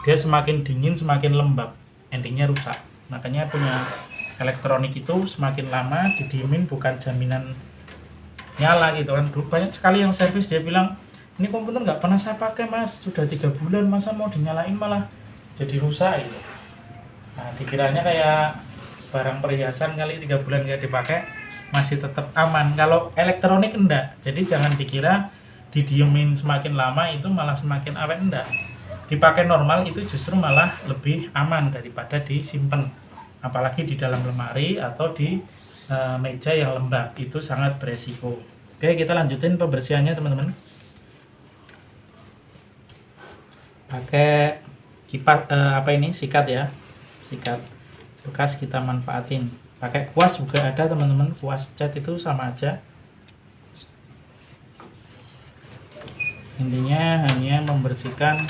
dia semakin dingin semakin lembab, endingnya rusak. Makanya punya elektronik itu semakin lama didiemin bukan jaminan nyala gitu kan. Banyak sekali yang servis dia bilang, ini komputer nggak pernah saya pakai mas, sudah 3 bulan masa mau dinyalain malah jadi rusak gitu. Nah dikiranya kayak barang perhiasan kali 3 bulan nggak dipakai masih tetap aman. Kalau elektronik enggak, jadi jangan dikira didiemin semakin lama itu malah semakin awet, enggak. Dipakai normal itu justru malah lebih aman daripada disimpan, apalagi di dalam lemari atau di meja yang lembab, itu sangat beresiko. Oke, kita lanjutin pembersihannya teman-teman. Pakai kipas sikat ya, sikat bekas kita manfaatin. Pakai kuas juga ada teman-teman, kuas cat itu sama aja. Intinya hanya membersihkan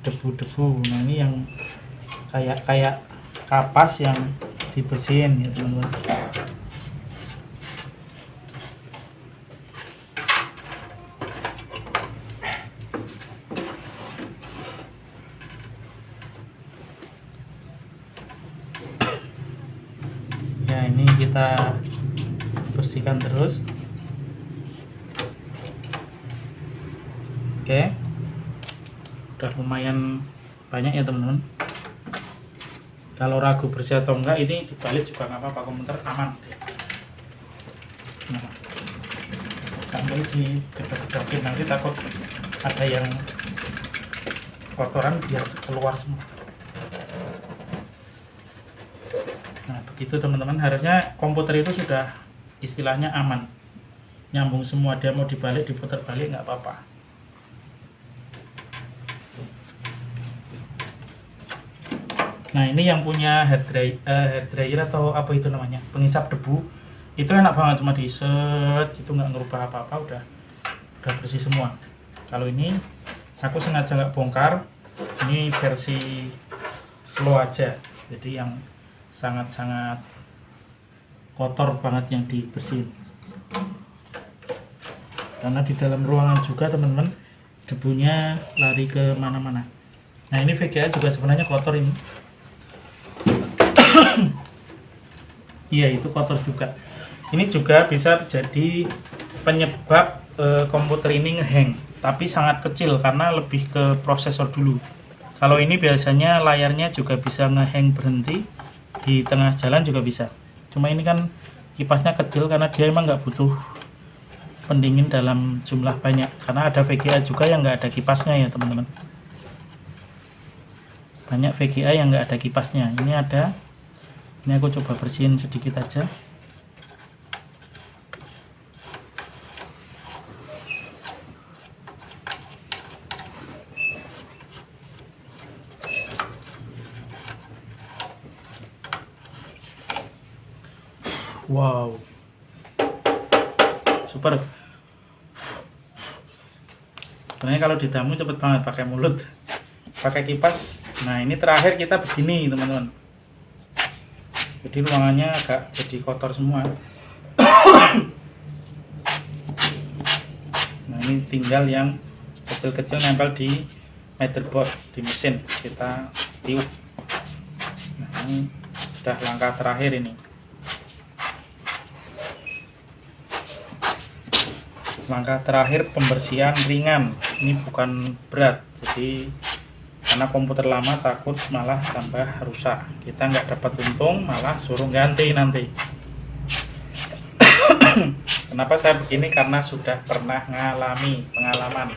debu-debu. Nah ini yang kayak kapas yang dibersihin ya teman-teman. Ya ini kita bersihkan terus. Oke, udah lumayan banyak ya teman-teman. Kalau ragu bersih atau enggak, ini dibalik juga nggak apa-apa, komputer aman. Nah, sambil digedok-gedokin, nanti takut ada yang kotoran biar keluar semua. Nah begitu teman-teman, harusnya komputer itu sudah istilahnya aman, nyambung semua. Dia mau dibalik diputar balik nggak apa-apa. Nah ini yang punya hair dryer atau apa itu namanya, pengisap debu, itu enak banget, cuma di set gitu, nggak ngerubah apa-apa, udah bersih semua. Kalau ini aku sengaja nggak bongkar, ini versi slow aja, jadi yang sangat-sangat kotor banget yang dibersihin. Karena di dalam ruangan juga teman-teman, debunya lari ke mana-mana. Nah ini VGA juga sebenarnya kotor ini. Iya itu kotor juga. Ini juga bisa jadi penyebab komputer ini ngehang, tapi sangat kecil karena lebih ke prosesor dulu. Kalau ini biasanya layarnya juga bisa ngehang berhenti di tengah jalan juga bisa. Cuma ini kan kipasnya kecil karena dia emang nggak butuh pendingin dalam jumlah banyak, karena ada VGA juga yang nggak ada kipasnya ya teman-teman. Banyak VGA yang nggak ada kipasnya, ini ada. Ini aku coba bersihin sedikit aja. Wow, super. Sebenarnya kalau didamu cepet banget pakai mulut, pakai kipas. Nah ini terakhir kita begini teman-teman, jadi ruangannya agak jadi kotor semua. Nah ini tinggal yang kecil-kecil nempel di motherboard, di mesin, kita tiup. Ini sudah langkah terakhir ini. Langkah terakhir pembersihan ringan, ini bukan berat, jadi karena komputer lama takut malah tambah rusak, kita nggak dapat untung, malah suruh ganti nanti. Kenapa saya begini? Karena sudah pernah ngalami pengalaman.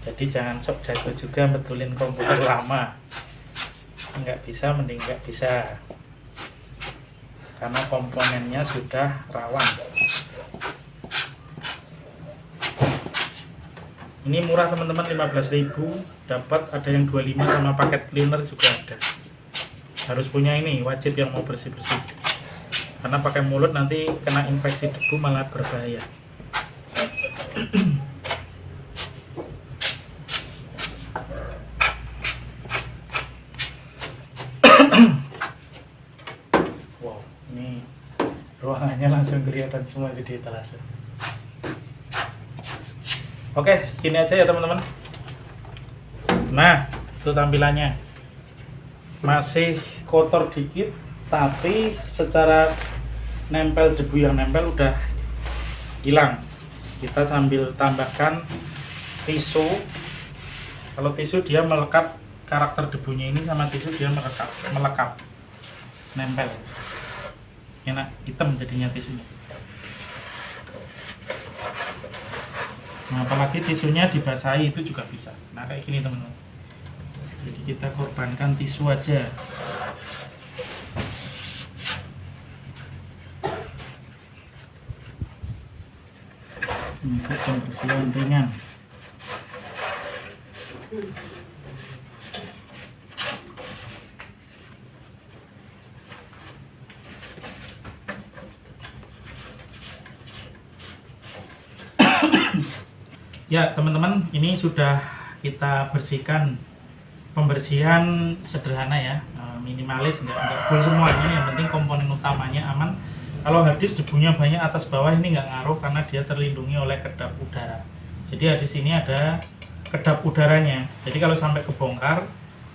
Jadi jangan sok jago juga betulin komputer lama, nggak bisa mending nggak bisa, karena komponennya sudah rawan. Ini murah teman-teman, 15.000 dapat, ada yang 25 sama paket cleaner juga ada. Harus punya ini, wajib yang mau bersih-bersih. Karena pakai mulut nanti kena infeksi debu malah berbahaya. Wow, ini ruangannya langsung kelihatan semua jadi etalase. Oke, segini aja ya teman-teman. Nah, itu tampilannya. Masih kotor dikit, tapi secara nempel, debu yang nempel udah hilang. Kita sambil tambahkan tisu. Kalau tisu dia melekat, karakter debunya ini sama tisu dia melekat, nempel. Enak, hitam jadinya tisunya. Nah, apalagi tisunya dibasahi itu juga bisa. Nah, kayak gini teman-teman. Jadi kita korbankan tisu aja. Untuk pembersihan ringan. Ya teman-teman, ini sudah kita bersihkan, pembersihan sederhana ya, minimalis, nggak full semuanya, yang penting komponen utamanya aman. Kalau harddisk debunya banyak atas bawah ini nggak ngaruh karena dia terlindungi oleh kedap udara. Jadi di sini ada kedap udaranya, jadi kalau sampai kebongkar,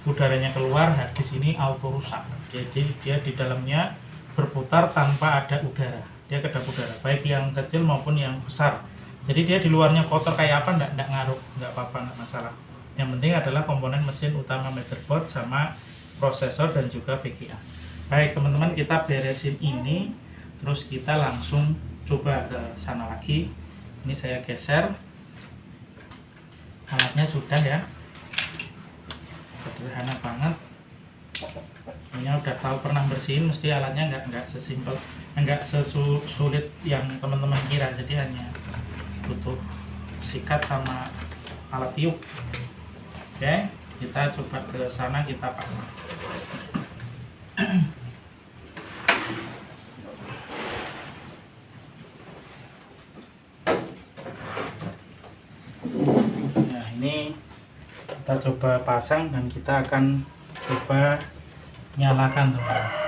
udaranya keluar, harddisk ini auto rusak. Jadi dia di dalamnya berputar tanpa ada udara, dia kedap udara, baik yang kecil maupun yang besar. Jadi dia di luarnya kotor kayak apa enggak ngaruh, enggak apa-apa, enggak masalah. Yang penting adalah komponen mesin utama motherboard sama prosesor dan juga VGA. Baik teman-teman, kita beresin ini, terus kita langsung coba ke sana lagi. Ini saya geser. Alatnya sudah ya. Sederhana banget. Ini udah tahu pernah bersihin, mesti alatnya enggak sesimpel, enggak sesulit yang teman-teman kira. Jadi hanya butuh sikat sama alat tiup. Oke, kita coba ke sana, kita pasang. Nah, ini kita coba pasang dan kita akan coba nyalakan teman-teman.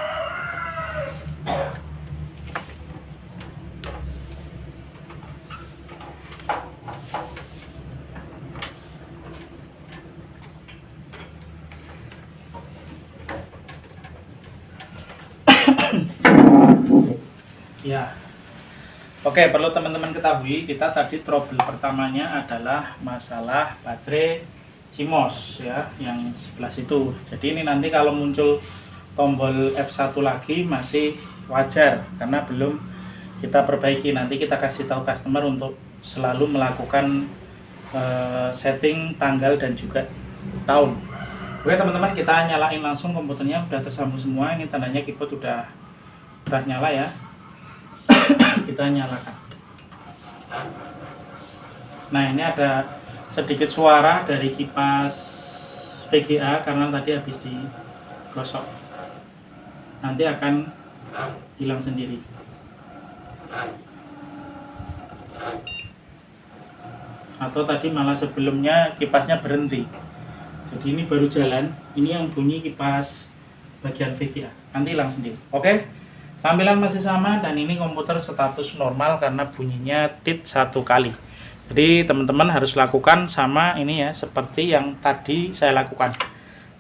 Ya, oke, perlu teman-teman ketahui, kita tadi trouble pertamanya adalah masalah baterai CMOS ya, yang sebelah situ. Jadi ini nanti kalau muncul tombol F1 lagi masih wajar karena belum kita perbaiki. Nanti kita kasih tahu customer untuk selalu melakukan setting tanggal dan juga tahun. Oke teman-teman, kita nyalain langsung komputernya, udah tersambung semua. Ini tandanya keyboard udah nyala ya. Kita nyalakan. Nah, ini ada sedikit suara dari kipas VGA karena tadi habis digosok. Nanti akan hilang sendiri. Atau tadi malah sebelumnya kipasnya berhenti. Jadi ini baru jalan, ini yang bunyi kipas bagian VGA. Nanti hilang sendiri. Oke? Tampilan masih sama dan ini komputer status normal karena bunyinya tit 1 kali. Jadi teman-teman harus lakukan sama ini ya, seperti yang tadi saya lakukan.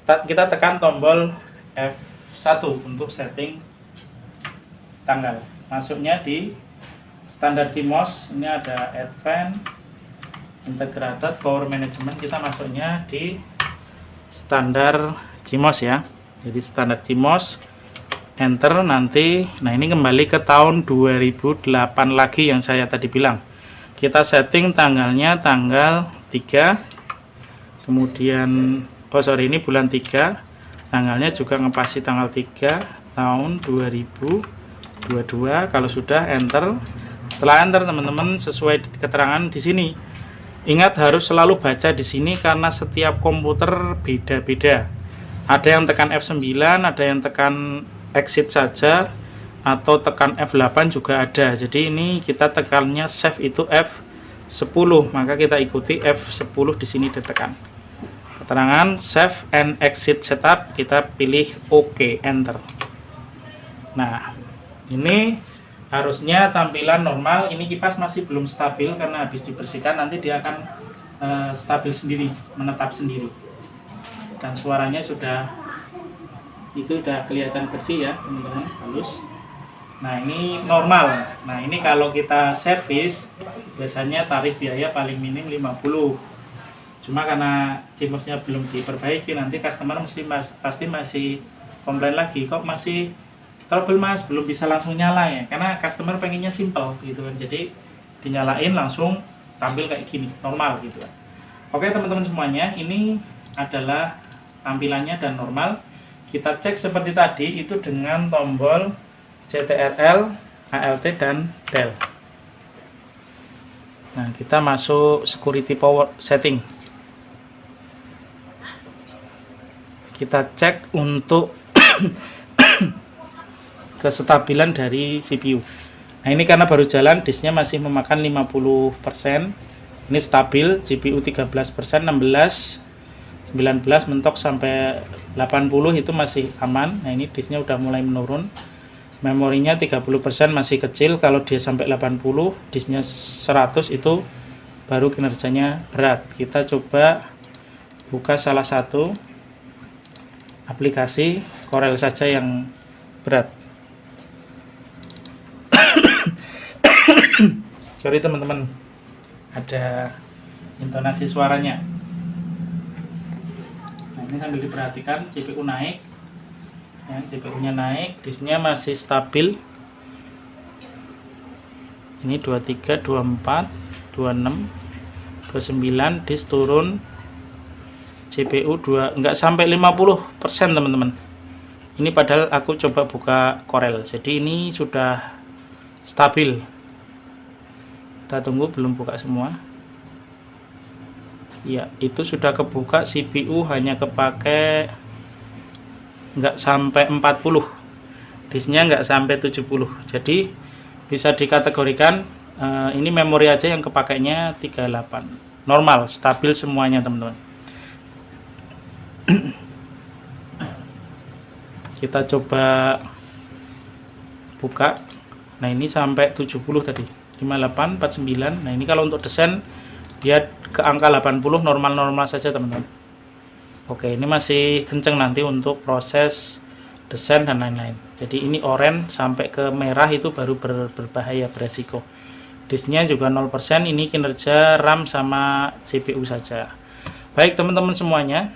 Kita tekan tombol F1 untuk setting tanggal. Masuknya di standar CMOS. Ini ada Advanced Integrated Power Management. Kita masuknya di standar CMOS ya. Jadi standar CMOS, enter nanti. Nah, ini kembali ke tahun 2008 lagi yang saya tadi bilang. Kita setting tanggalnya tanggal 3. Kemudian ini bulan 3. Tanggalnya juga ngepasi tanggal 3 tahun 2022. Kalau sudah enter. Setelah enter teman-teman sesuai keterangan di sini. Ingat harus selalu baca di sini karena setiap komputer beda-beda. Ada yang tekan F9, ada yang tekan exit saja, atau tekan F8 juga ada. Jadi ini kita tekannya save itu F10, maka kita ikuti F10 di sini ditekan. Keterangan save and exit setup, kita pilih OK, enter. Nah, ini harusnya tampilan normal. Ini kipas masih belum stabil karena habis dibersihkan, nanti dia akan stabil sendiri, menetap sendiri. Dan suaranya sudah kelihatan bersih ya teman-teman, halus. Nah, ini normal. Nah, ini kalau kita servis biasanya tarif biaya paling minim 50. Cuma karena CMOS-nya belum diperbaiki, nanti customer pasti masih komplain lagi, kok masih trouble mas, belum bisa langsung nyala ya, karena customer pengennya simple gitu kan. Jadi dinyalain langsung tampil kayak gini, normal gitu kan. Oke teman-teman semuanya, ini adalah tampilannya dan normal. Kita cek seperti tadi itu dengan tombol CTRL, ALT dan Del. Nah, kita masuk security power setting. Kita cek untuk kestabilan dari CPU. Nah, ini karena baru jalan, disknya masih memakan 50%. Ini stabil, GPU 13%, 16, 19 mentok sampai 80 itu masih aman. Nah, ini disknya udah mulai menurun. Memorinya 30% masih kecil. Kalau dia sampai 80, disknya 100 itu baru kinerjanya berat. Kita coba buka salah satu aplikasi Corel saja yang berat. Sorry teman-teman, ada intonasi suaranya. Nah, ini sambil diperhatikan, CPU naik ya, CPU nya naik, disknya masih stabil. Ini 23, 24, 26, 29, disk turun. CPU 2 enggak sampai 50% teman-teman. Ini padahal aku coba buka Corel, jadi ini sudah stabil. Kita tunggu, belum buka semua. Ya, itu sudah kebuka. CPU hanya kepake nggak sampai 40, disknya nggak sampai 70. Jadi bisa dikategorikan ini memori aja yang kepakainya 38. Normal, stabil semuanya teman-teman. Kita coba buka. Nah, ini sampai 70 tadi, 58, 49. Nah, ini kalau untuk desain dia ke angka 80, normal-normal saja teman-teman. Oke, ini masih kenceng nanti untuk proses desain dan lain-lain. Jadi ini oranye sampai ke merah itu baru berbahaya, beresiko. Disknya juga 0%. Ini kinerja RAM sama CPU saja. Baik teman-teman semuanya.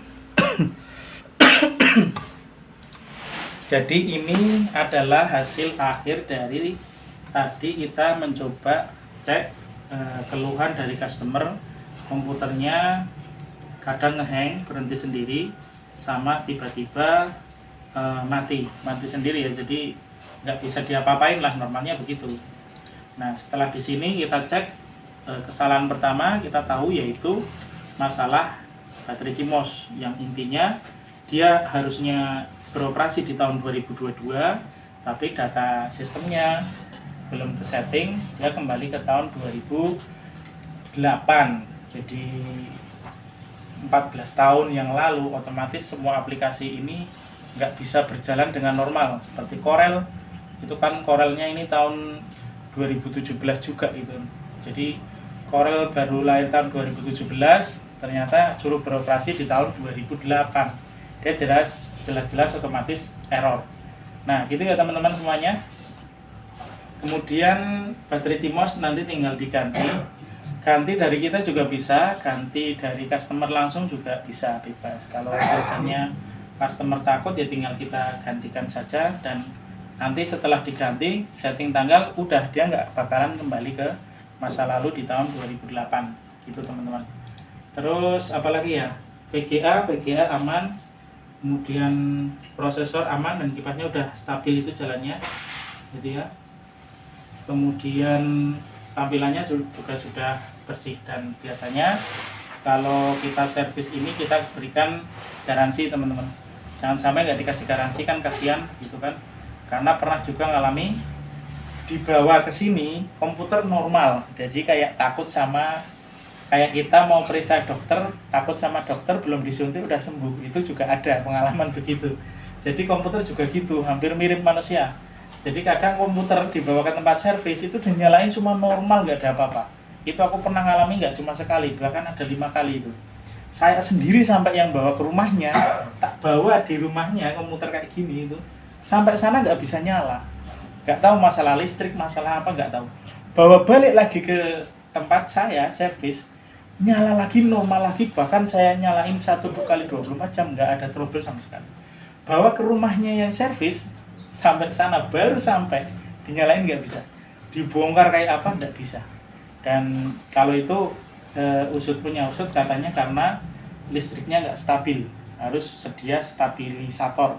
Jadi ini adalah hasil akhir dari tadi kita mencoba cek keluhan dari customer. Komputernya kadang ngehang, berhenti sendiri, sama tiba-tiba mati sendiri ya. Jadi nggak bisa diapa-apain lah, normalnya begitu. Nah, setelah di sini kita cek kesalahan pertama, kita tahu yaitu masalah baterai CMOS, yang intinya dia harusnya beroperasi di tahun 2022, tapi data sistemnya belum ke setting, dia kembali ke tahun 2008. Jadi 14 tahun yang lalu, otomatis semua aplikasi ini nggak bisa berjalan dengan normal. Seperti Corel, itu kan Corelnya ini tahun 2017 juga gitu. Jadi Corel baru lahir tahun 2017, ternyata suruh beroperasi di tahun 2008. Dia jelas-jelas otomatis error. Nah gitu ya teman-teman semuanya. Kemudian baterai CMOS nanti tinggal diganti. Ganti dari kita juga bisa, ganti dari customer langsung juga bisa, bebas. Kalau biasanya customer takut ya tinggal kita gantikan saja, dan nanti setelah diganti setting tanggal udah dia nggak bakalan kembali ke masa lalu di tahun 2008 gitu teman-teman. Terus apalagi ya, VGA aman, kemudian prosesor aman dan kipasnya udah stabil itu jalannya gitu ya. Kemudian tampilannya juga sudah bersih, dan biasanya kalau kita servis ini kita berikan garansi teman-teman. Jangan sampai nggak dikasih garansi, kan kasihan gitu kan, karena pernah juga ngalami dibawa ke sini komputer normal, jadi kayak takut sama, kayak kita mau periksa dokter, takut sama dokter belum disuntik udah sembuh, itu juga ada pengalaman begitu. Jadi komputer juga gitu, hampir mirip manusia. Jadi kadang komputer dibawa ke tempat servis itu dinyalain semua normal, nggak ada apa-apa. Itu aku pernah ngalami nggak cuma sekali, bahkan ada 5 kali itu. Saya sendiri sampai yang bawa ke rumahnya, tak bawa di rumahnya komputer kayak gini itu, sampai sana nggak bisa nyala. Nggak tahu masalah listrik, masalah apa nggak tahu. Bawa balik lagi ke tempat saya servis, nyala lagi normal lagi, bahkan saya nyalain 1 kali 24 jam nggak ada trouble sama sekali. Bawa ke rumahnya yang servis, sampai sana baru sampai dinyalain nggak bisa, dibongkar kayak apa nggak bisa. Dan kalau itu usut punya usut, katanya karena listriknya nggak stabil, harus sedia stabilisator.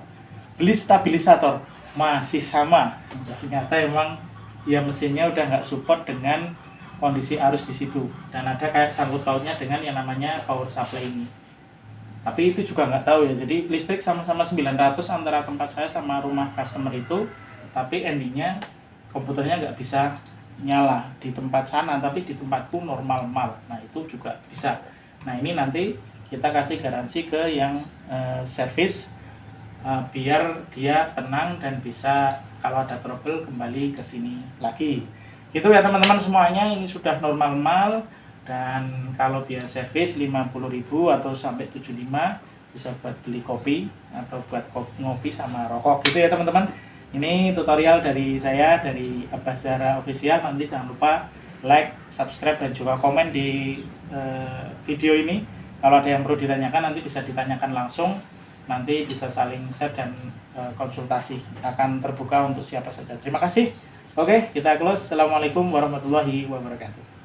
Beli stabilisator masih sama, ternyata emang ya mesinnya udah nggak support dengan kondisi arus di situ, dan ada kayak sangkut pautnya dengan yang namanya power supply ini. Tapi itu juga nggak tahu ya, jadi listrik sama-sama 900 antara tempat saya sama rumah customer itu, tapi endingnya komputernya nggak bisa nyala di tempat sana, tapi di tempatku normal. Nah itu juga bisa. Nah ini nanti kita kasih garansi ke yang servis, biar dia tenang dan bisa kalau ada trouble kembali ke sini lagi. Gitu ya teman-teman semuanya, ini sudah normal. Dan kalau biaya servis 50.000 atau sampai 75 bisa buat beli kopi atau buat ngopi sama rokok gitu ya teman-teman. Ini tutorial dari saya, dari Abbas Zahra Official. Nanti jangan lupa like, subscribe, dan juga komen di video ini. Kalau ada yang perlu ditanyakan nanti bisa ditanyakan langsung. Nanti bisa saling share dan konsultasi. Akan terbuka untuk siapa saja. Terima kasih. Oke, kita close. Assalamualaikum warahmatullahi wabarakatuh.